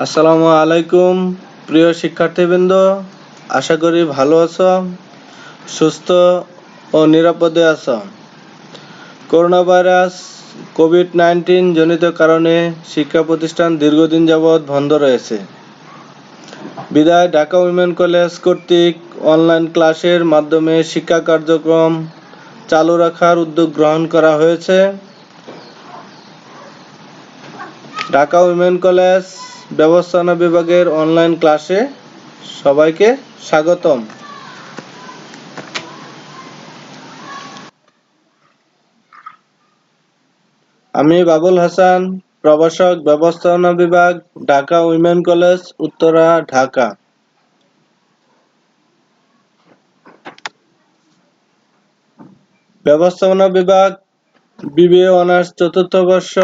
আসসালামু আলাইকুম প্রিয় শিক্ষার্থীবৃন্দ, আশা করি ভালো আছো, সুস্থ ও নিরাপদে আছো। করোনা ভাইরাস কোভিড-19 জনিত কারণে শিক্ষা প্রতিষ্ঠান দীর্ঘদিন যাবৎ বন্ধ রয়েছে। বিধায় ঢাকা উইমেন কলেজ কর্তৃক অনলাইন ক্লাসের মাধ্যমে শিক্ষা কার্যক্রম চালু রাখার উদ্যোগ গ্রহণ করা হয়েছে। ঢাকা উইমেন কলেজ ব্যবস্থাপনা বিভাগের অনলাইন ক্লাসে সবাইকে স্বাগতম। আমি বাবুল হাসান, প্রভাষক, ব্যবস্থাপনা বিভাগ, ঢাকা উইমেন কলেজ, উত্তরা, ঢাকা। ব্যবস্থাপনা বিভাগ, বিবিএ অনার্স চতুর্থ বর্ষ,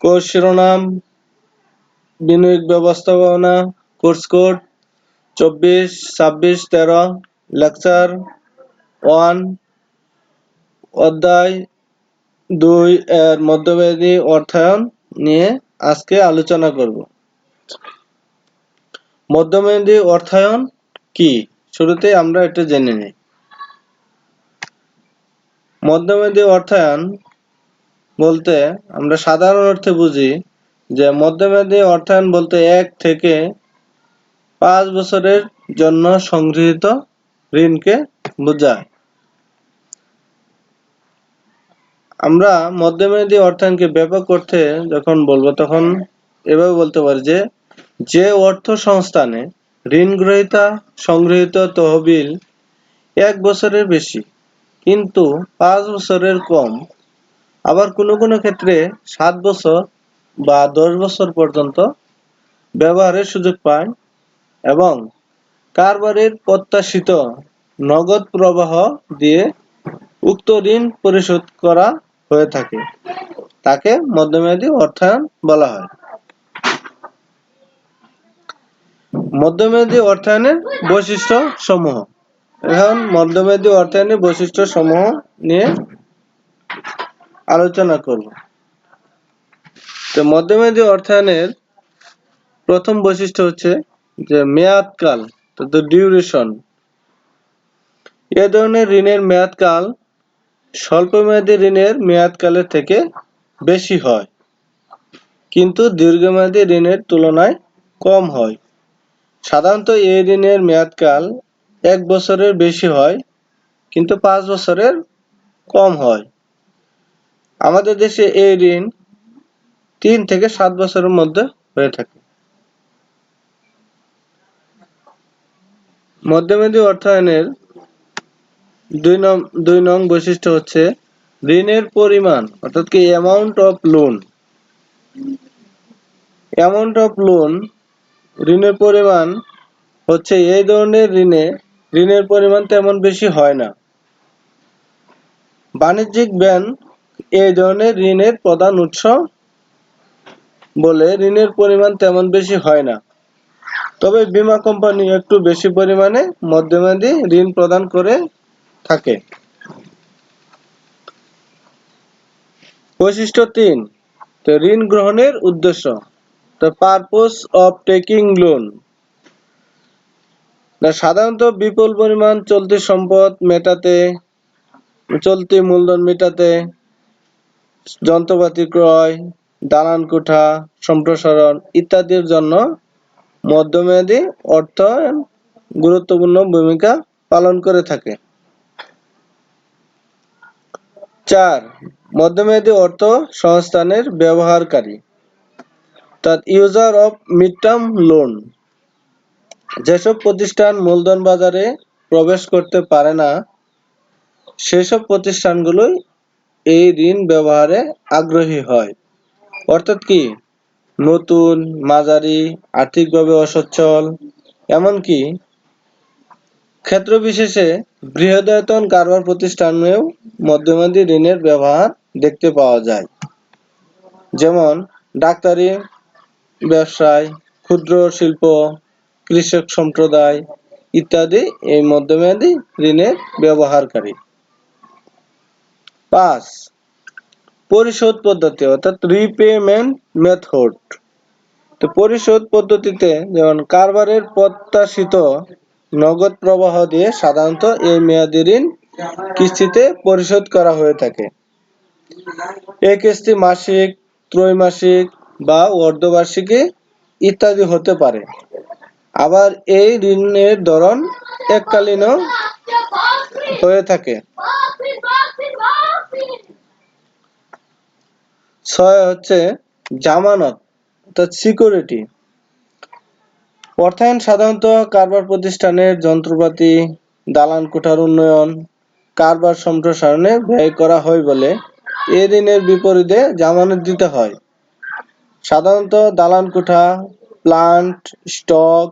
কোর্স শিরোনাম বিনিয়োগ ব্যবস্থাপনা, কোর্স কোড 24-26-13, লেকচার 1, অধ্যায় 2 এর মধ্যমেয়াদী অর্থায়ন নিয়ে আজকে আলোচনা করব। মধ্যমেয়াদী অর্থায়ন কি? শুরুতেই আমরা এটা জেনে নিই। মধ্যমেয়াদী অর্থায়ন বলতে আমরা সাধারণ অর্থে বুঝি যে মধ্যমেয়াদী অর্থায়ন বলতে 1 থেকে 5 বছরের জন্য সংগৃহীত ঋণকে বোঝায়। আমরা মধ্যমেয়াদী অর্থায়নকে ব্যাপক অর্থে যখন বলবো তখন এভাবে বলতে পারি যে অর্থ সংস্থানে ঋণ গ্রহীতা সংগৃহীত তহবিল 1 বছরের বেশি কিন্তু 5 বছরের কম, আবার কোনো কোনো ক্ষেত্রে 7 বছর বা 10 বছর পর্যন্ত ব্যবহারের সুযোগ পায় এবং কারবারের প্রত্যাশিত নগদ প্রবাহ দিয়ে উক্ত ঋণ পরিশোধ করা হয়ে থাকে, তাকে মধ্যমেয়াদী অর্থায়ন বলা হয়। মধ্যমেয়াদী অর্থায়নের বৈশিষ্ট্য সমূহ। এখন মধ্যমেয়াদী অর্থায়নের বৈশিষ্ট্য সমূহ নিয়ে আলোচনা করব। তো মধ্যমেয়াদী অর্থায়নের প্রথম বৈশিষ্ট্য হচ্ছে যে মেয়াদকাল, তো ডিউরেশন। এ ধরনের ঋণের মেয়াদকাল স্বল্পমেয়াদী ঋণের মেয়াদকালের থেকে বেশি হয় কিন্তু দীর্ঘমেয়াদী ঋণের তুলনায় কম হয়। সাধারণত এই ঋণের মেয়াদকাল 1 বছরের বেশি হয় কিন্তু 5 বছরের কম হয়। আমাদের দেশে এই ঋণ 3 থেকে 7 বছরের মধ্যে হয়ে থাকে। মধ্যমেয়াদী অর্থায়নের 2 নং বৈশিষ্ট্য হচ্ছে ঋণের পরিমাণ, অর্থাৎ কি amount of loan. Amount of loan, ঋণের পরিমাণ হচ্ছে এই ধরনের ঋণের পরিমাণ তেমন বেশি হয় না। বাণিজ্যিক ব্যাংক এই ধরনের ঋণের প্রধান উৎস বলে ঋণের পরিমাণ তেমন বেশি হয় না। তবে বীমা কোম্পানি একটু বেশি পরিমাণে মধ্যমেয়াদী ঋণ প্রদান করে থাকে। বৈশিষ্ট্য 3, তো ঋণ গ্রহণের উদ্দেশ্য, the purpose of taking loan। সাধারণত বিপুল পরিমাণ চলতি সম্পদ মেটাতে, চলতি মূলধন মেটাতে, যন্ত্রপাতি ক্রয়, দালান কোঠা সম্প্রসারণ ইত্যাদির জন্য মধ্যমেয়াদী অর্থায়ন গুরুত্বপূর্ণ ভূমিকা পালন করে থাকে। 4, মধ্যমেয়াদী অর্থ সংস্থানের ব্যবহারকারী, অর্থাৎ user of mid term loan. যেসব প্রতিষ্ঠান মূলধন বাজারে প্রবেশ করতে পারে না সেসব প্রতিষ্ঠানগুলোই এই ঋণ ব্যবহারে আগ্রহী হয়। অর্থাৎ কি নতুন, মাঝারি, আর্থিকভাবে অসচ্ছল, এমনকি ক্ষেত্র বিশেষে বৃহদায়তন কারবার প্রতিষ্ঠানেও মধ্যমেয়াদী ঋণের ব্যবহার দেখতে পাওয়া যায়। যেমন ডাক্তারি ব্যবসায়, ক্ষুদ্র শিল্প, কৃষক সম্প্রদায় ইত্যাদি এই মধ্যমেয়াদী ঋণের ব্যবহারকারী। 5, পরিশোধ পদ্ধতি, অর্থাৎ রিপেমেন্ট মেথড। তো পরিশোধ পদ্ধতিতে যেমন কারবারের প্রত্যাশিত নগদ প্রবাহ দিয়ে সাধারণত এই মেয়াদি ঋণ কিস্তিতে পরিশোধ করা হয়ে থাকে। এই কিস্তি মাসিক, ত্রৈমাসিক বা অর্ধবার্ষিকী ইত্যাদি হতে পারে। আবার এই ঋণের ধরন এককালীনও হয়ে থাকে। 6 হচ্ছে জামানত অর্থাৎ সিকিউরিটি। অর্থায়ন সাধারণত কারবার প্রতিষ্ঠানের যন্ত্রপাতি, দালান কোঠার উন্নয়ন, কারবার সম্প্রসারণে ব্যয় করা হয় বলে এ ঋণের বিপরীতে জামানত দিতে হয়। সাধারণত দালান কোঠা, প্লান্ট, স্টক,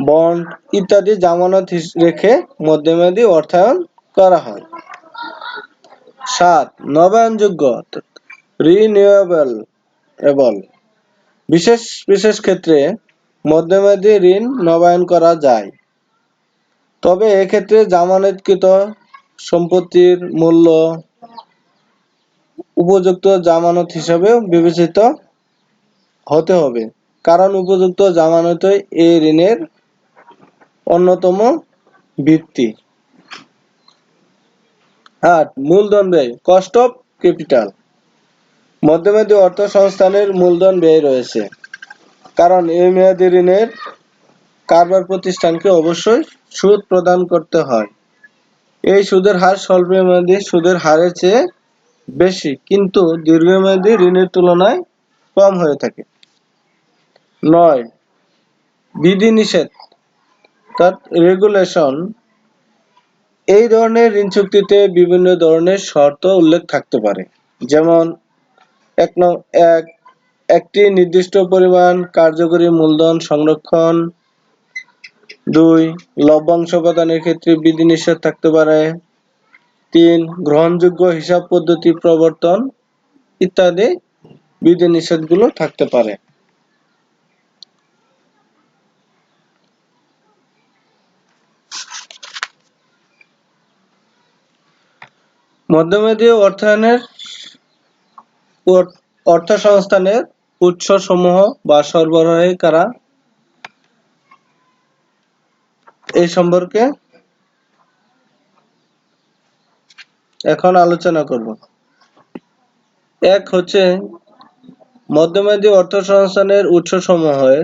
বন্ড ইত্যাদি জামানত রেখে মধ্যমেয়াদী অর্থায়ন করা হয়। 7 নবায়নযোগ্য রিনিউয়েবল। বিশেষ বিশেষ ক্ষেত্রে মধ্যমেয়াদী ঋণ নবায়ন করা যায়, তবে এক্ষেত্রে জামানতকৃত সম্পত্তির মূল্য উপযুক্ত জামানত হিসাবে বিবেচিত হতে হবে, কারণ উপযুক্ত জামানতই এই ঋণের অন্যতম ভিত্তি। 8 মূলধন ব্যয় কস্ট অফ ক্যাপিটাল। মধ্যমেয়াদী অর্থ সংস্থানের মূলধন ব্যয় রয়েছে, কারণ এই মেয়াদী ঋণের কারবার প্রতিষ্ঠানকে অবশ্যই সুদ প্রদান করতে হয়। এই সুদের হার স্বল্পমেয়াদী সুদের হারের চেয়ে বেশি, কিন্তু দীর্ঘমেয়াদী ঋণের তুলনায় কম হয়ে থাকে। 9 বিধিনিষেধ অর্থাৎ রেগুলেশন। এই ধরনের ঋণ চুক্তিতে বিভিন্ন ধরনের শর্ত উল্লেখ থাকতে পারে, যেমন একটি নির্দিষ্ট পরিমাণ কার্যকরী মূলধন সংরক্ষণ। 2 লভ্যাংশ প্রদানের ক্ষেত্রে বিধিনিষেধ থাকতে পারে। 3 গ্রহণযোগ্য হিসাব পদ্ধতি প্রবর্তন ইত্যাদি বিধিনিষেধগুলো থাকতে পারে। মধ্যমেয়াদী অর্থায়নের অর্থসংস্থানের উৎসসমূহ বা সরবরাহী কারা, এই সম্পর্কে এখন আলোচনা করব। 1 হচ্ছে মধ্যমেয়াদী অর্থসংস্থানের উৎসসমূহের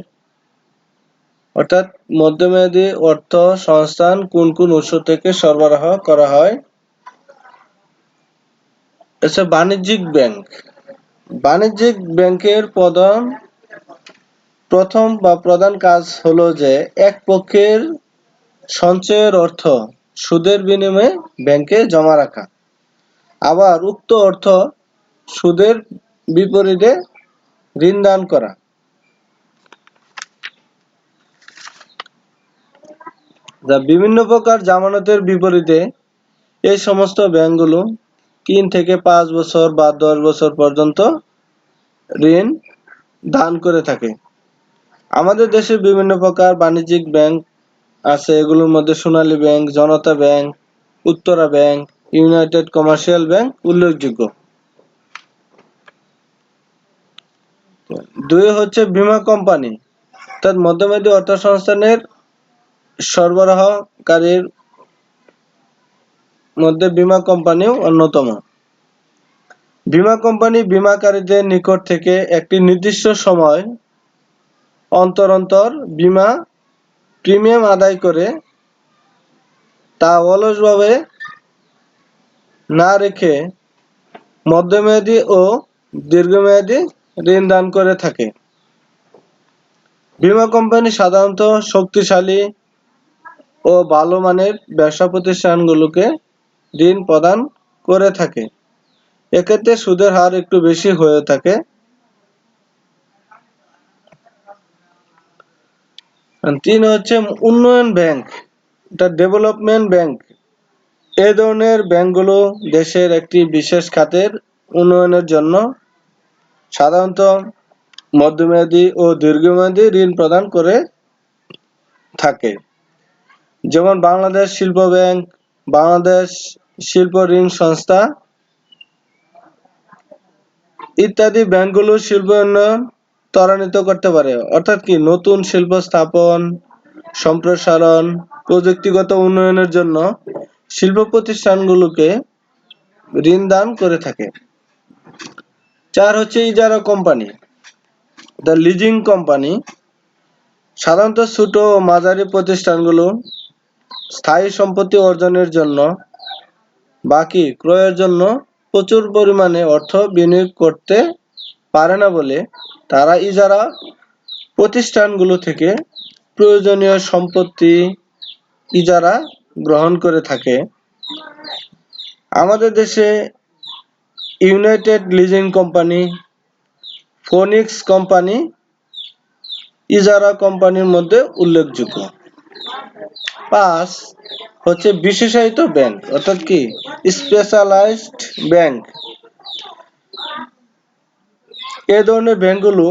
অর্থাৎ মধ্যমেয়াদী অর্থ সংস্থান কোন কোন উৎস থেকে সরবরাহ করা হয়। আচ্ছা, বাণিজ্যিক ব্যাংক। বাণিজ্যিক ব্যাংকের প্রধান কাজ হলো যে এক পক্ষের সঞ্চয়ের অর্থ সুদের বিনিময়ে ব্যাংকে জমা রাখা, আবার উক্ত অর্থ সুদের বিপরীতে ঋণ দান করা। যা বিভিন্ন প্রকার জামানতের বিপরীতে এই সমস্ত ব্যাংকগুলো 3 থেকে 5 বছর বা 10 বছর পর্যন্ত ঋণ দান করে থাকে। আমাদের দেশে বিভিন্ন প্রকার বাণিজ্যিক ব্যাংক আছে, এগুলোর মধ্যে Sonali bank, Janata bank, Uttara bank, United Commercial Bank উল্লেখযোগ্য। 2 হচ্ছে বীমা কোম্পানি, অর্থাৎ মধ্যমেয়াদী অর্থসংস্থানের সরবরাহকারীর মধ্যে বীমা কোম্পানিও অন্যতম। বীমা কোম্পানি বীমাকারীদের নিকট থেকে একটি নির্দিষ্ট সময় অন্তর অন্তর বীমা প্রিমিয়াম আদায় করে তা অলসভাবে না রেখে মধ্যমেয়াদী ও দীর্ঘমেয়াদী ঋণ দান করে থাকে। বীমা কোম্পানি সাধারণত শক্তিশালী ও ভালো মানের ব্যবসা প্রতিষ্ঠানগুলোকে ঋণ প্রদান করে থাকে। এক্ষেত্রে সুদের হার একটু বেশি হয়ে থাকে। 3 হচ্ছে উন্নয়ন ব্যাংক, এটা ডেভেলপমেন্ট ব্যাংক। এই ধরনের ব্যাংকগুলো দেশের একটি বিশেষ খাতের উন্নয়নের জন্য সাধারণত মধ্যমেয়াদী ও দীর্ঘমেয়াদী ঋণ প্রদান করে থাকে, যেমন বাংলাদেশ শিল্প ব্যাংক, বাংলাদেশ শিল্প ঋণ সংস্থা ইত্যাদি ব্যাংকগুলো শিল্প উন্নয়ন ত্বরান্বিত করতে পারে। অর্থাৎ কি নতুন শিল্প স্থাপন, সম্প্রসারণ, প্রযুক্তিগত উন্নয়নের জন্য শিল্প প্রতিষ্ঠানগুলোকে ঋণ দান করে থাকে। 4 হচ্ছে ইজারা কোম্পানি, দ্য লিজিং কোম্পানি। সাধারণত ছোট ও মাঝারি প্রতিষ্ঠানগুলো স্থায়ী সম্পত্তি অর্জনের জন্য বাকি ক্রয়ের জন্য প্রচুর পরিমাণে অর্থ বিনিয়োগ করতে পারে না বলে তারা ইজারা প্রতিষ্ঠানগুলো থেকে প্রয়োজনীয় সম্পত্তি ইজারা গ্রহণ করে থাকে। আমাদের দেশে United leasing company, Phoenix company ইজারা কোম্পানির মধ্যে উল্লেখযোগ্য। 5 হচ্ছে বিশেষায়িত ব্যাংক, অর্থাৎ কি স্পেশালাইজড ব্যাংক। এই ধরনের ব্যাংকগুলো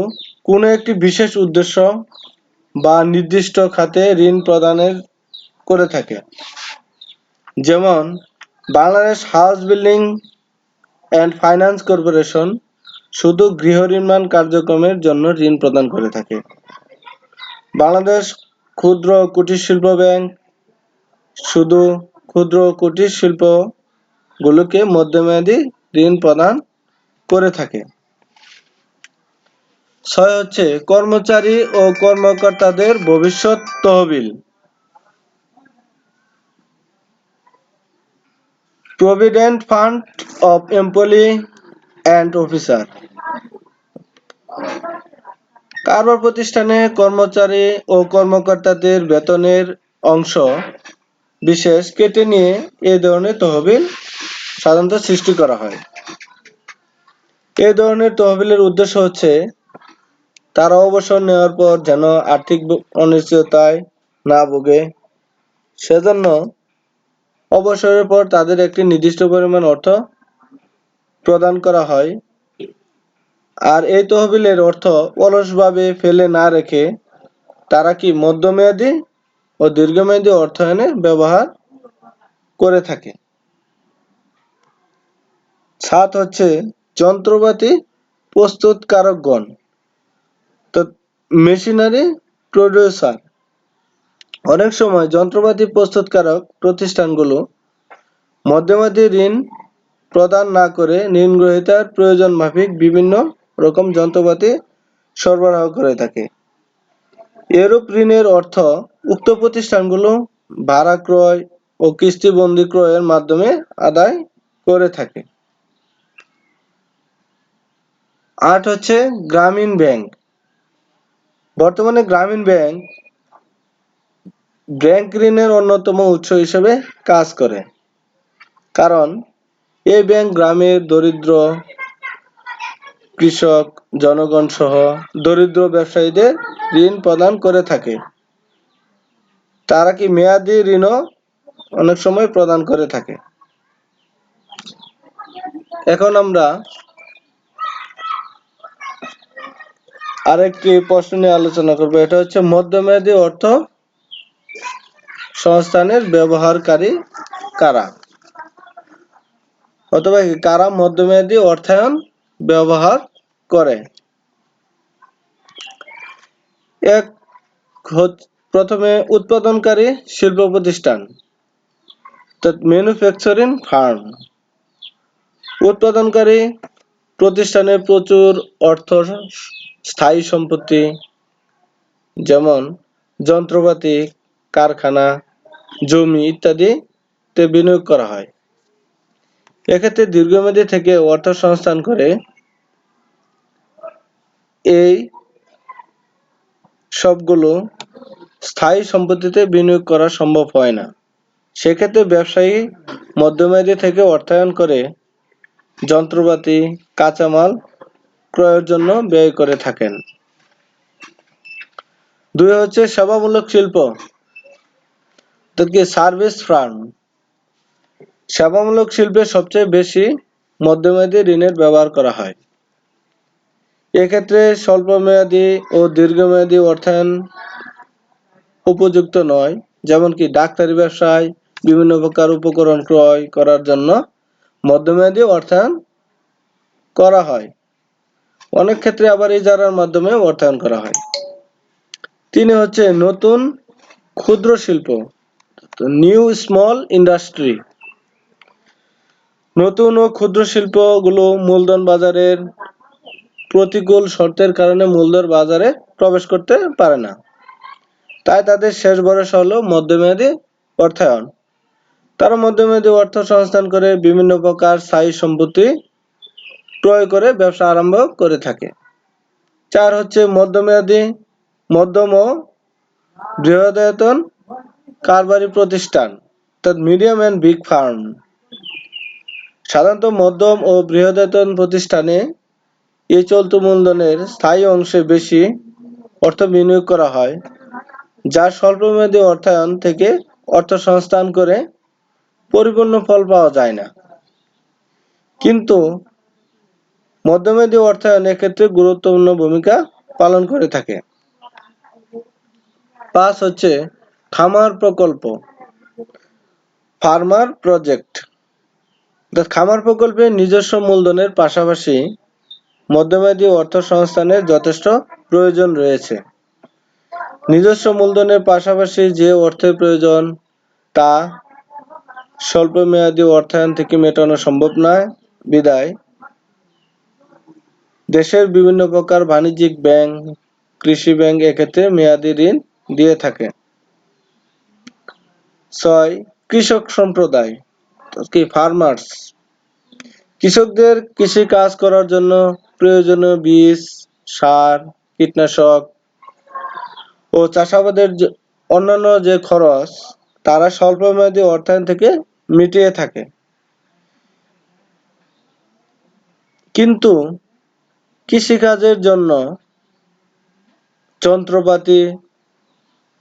কোনো একটি বিশেষ উদ্দেশ্য বা নির্দিষ্ট খাতে ঋণ প্রদানের করে থাকে। যেমন Bangladesh house building and finance corporation শুধু গৃহ নির্মাণ কার্যক্রমের জন্য ঋণ প্রদান করে থাকে। বাংলাদেশ ক্ষুদ্র ও কুটির শিল্প ব্যাংক শুধু ক্ষুদ্র ও কুটির শিল্পগুলোকে মধ্যমেয়াদী ঋণ প্রদান করে থাকে। 6 হচ্ছে কর্মচারী ও কর্মকর্তাদের ভবিষ্যৎ তহবিল, provident fund of employee and officer. কারবার প্রতিষ্ঠানে কর্মচারী ও কর্মকর্তাদের বেতনের অংশ বিশেষ কেটে নিয়ে এই ধরনের তহবিল সাধারণত সৃষ্টি করা হয়। এই ধরনের তহবিলের উদ্দেশ্য হচ্ছে তারা অবসর নেওয়ার পর যেন আর্থিক অনিশ্চয়তায় না ভোগে, সেজন্য অবসরের পর তাদের একটি নির্দিষ্ট পরিমাণ অর্থ প্রদান করা হয়। আর এই তহবিলের অর্থ অলসভাবে ফেলে না রেখে তারা কি মধ্যমেয়াদী ও দীর্ঘমেয়াদী অর্থায়নে ব্যবহার করে থাকে। 7 হচ্ছে যন্ত্রপাতি প্রস্তুতকারকগণ, তো মেশিনারি প্রডিউসার। অনেক সময় যন্ত্রপাতি প্রস্তুতকারক প্রতিষ্ঠানগুলো মধ্যমেয়াদী ঋণ প্রদান না করে ঋণ গ্রহীতার প্রয়োজন মাফিক বিভিন্ন রকম যন্ত্রপাতি সরবরাহ করে থাকে। এরূপ ঋণের অর্থ উক্ত প্রতিষ্ঠানগুলো ভাড়া ক্রয় ও কিস্তিবন্দি ক্রয়ের মাধ্যমে আদায় করে থাকে। 8 হচ্ছে গ্রামীণ ব্যাংক। বর্তমানে গ্রামীণ ব্যাংক ব্যাংক ঋণের অন্যতম উৎস হিসেবে কাজ করে, কারণ এই ব্যাংক গ্রামের দরিদ্র কৃষক, জনগণ সহ দরিদ্র ব্যবসায়ীদের ঋণ প্রদান করে থাকে। তারা কি মেয়াদি ঋণও অনেক সময় প্রদান করে থাকে। এখন আমরা আরেকটি প্রশ্ন নিয়ে আলোচনা করব, এটা হচ্ছে মধ্যমেয়াদী অর্থ সংস্থানের ব্যবহারকারী কারা, অথবা কারা মধ্যমেয়াদী অর্থায়ন ব্যবহার করে। এক প্রথমে উৎপাদনকারী শিল্প প্রতিষ্ঠান, ম্যানুফ্যাকচারিং ফার্ম। উৎপাদনকারী প্রতিষ্ঠানে প্রচুর অর্থ, স্থায়ী সম্পত্তি যেমন যন্ত্রপাতি, কারখানা, জমি ইত্যাদিতে বিনিয়োগ করা হয়। এক্ষেত্রে দীর্ঘমেয়াদী থেকে অর্থ সংস্থান করে এই সবগুলো স্থায়ী সম্পত্তিতে বিনিয়োগ করা সম্ভব হয় না। সেক্ষেত্রে ব্যবসায়ী মধ্যমেয়াদী থেকে অর্থায়ন করে যন্ত্রপাতি, কাঁচামাল ক্রয়ের জন্য ব্যয় করে থাকেন। 2 হচ্ছে সেবামূলক শিল্প, সার্ভিস ফার্ম। সেবামূলক শিল্পে সবচেয়ে বেশি মধ্যমেয়াদী ঋণের ব্যবহার করা হয়। এক্ষেত্রে স্বল্পমেয়াদী ও দীর্ঘমেয়াদী অর্থায়ন উপযুক্ত নয়, যেমন কি ডাক্তারি ব্যবসায় বিভিন্ন প্রকার উপকরণ ক্রয় করার জন্য মধ্যমেয়াদী অর্থায়ন করা হয়। অনেক ক্ষেত্রে আবার ইজারার মাধ্যমে অর্থায়ন করা হয়। 3 হচ্ছে নতুন ক্ষুদ্র শিল্প, নিউ স্মল ইন্ডাস্ট্রি। নতুন ও ক্ষুদ্র শিল্পগুলো মূলধন বাজারের প্রতিকূল শর্তের কারণে মূলধন বাজারে প্রবেশ করতে পারে না, তাই তাদের শেষ ভরসা হলো মধ্যমেয়াদী অর্থায়ন। তারা মধ্যমেয়াদী অর্থ সংস্থান করে বিভিন্ন প্রকার স্থায়ী সম্পত্তি ক্রয় করে ব্যবসা আরম্ভ করে থাকে। 4 হচ্ছে মধ্যম ও বৃহদায়তন কারবারি প্রতিষ্ঠান, অর্থাৎ মিডিয়াম অ্যান্ড বিগ ফার্ম। সাধারণত মধ্যম ও বৃহদায়তন প্রতিষ্ঠানে এই চলতি মূলধনের স্থায়ী অংশে বেশি অর্থ বিনিয়োগ করা হয়, যা স্বল্পমেয়াদী অর্থায়ন থেকে অর্থ সংস্থান করে পরিপূর্ণ ফল পাওয়া যায় না। কিন্তু মধ্যমেয়াদী অর্থায়ন এক্ষেত্রে গুরুত্বপূর্ণ ভূমিকা পালন করে থাকে। 5 হচ্ছে খামার প্রকল্প, ফার্মার প্রজেক্ট। খামার প্রকল্পে নিজস্ব মূলধনের পাশাপাশি মধ্যমেয়াদী অর্থ সংস্থানের যথেষ্ট প্রয়োজন রয়েছে। নিজস্ব মূলধনের পাশাপাশি যে অর্থের প্রয়োজন তা স্বল্পমেয়াদী অর্থায়ন থেকে মেটানো সম্ভব নয়, বিধায় দেশের বিভিন্ন প্রকার বাণিজ্যিক ব্যাংক, কৃষি ব্যাংক এক্ষেত্রে মেয়াদী ঋণ দিয়ে থাকে। 6 কৃষক সম্প্রদায়, কি ফার্মার্স। কৃষকদের কৃষি কাজ করার জন্য প্রয়োজনীয় বীজ, সার, কীটনাশক ও চাষাবাদের অন্যান্য যে খরচ তারা স্বল্পমেয়াদী অর্থায়ন থেকে মিটিয়ে থাকে। কিন্তু কৃষিকাজের জন্য যন্ত্রপাতি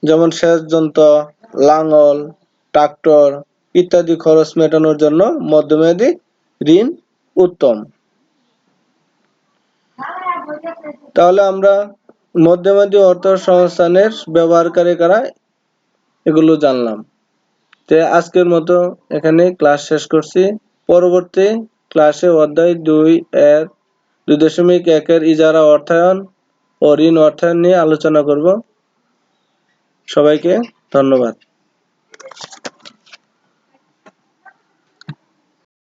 যেমন সেচ যন্ত্র, লাঙল, ট্রাক্টর ইত্যাদি খরচ মেটানোর জন্য মধ্যমেয়াদী ঋণ উত্তম। তাহলে আমরা মধ্যমেয়াদী অর্থ সংস্থানের ব্যবহারকারী কারা এগুলো জানলাম। আজকের মতো এখানে ক্লাস শেষ করছি। পরবর্তী ক্লাসে অধ্যায় 2.1 ইজারা অর্থায়ন ও ঋণ অর্থায়ন নিয়ে আলোচনা করব। সবাইকে ধন্যবাদ।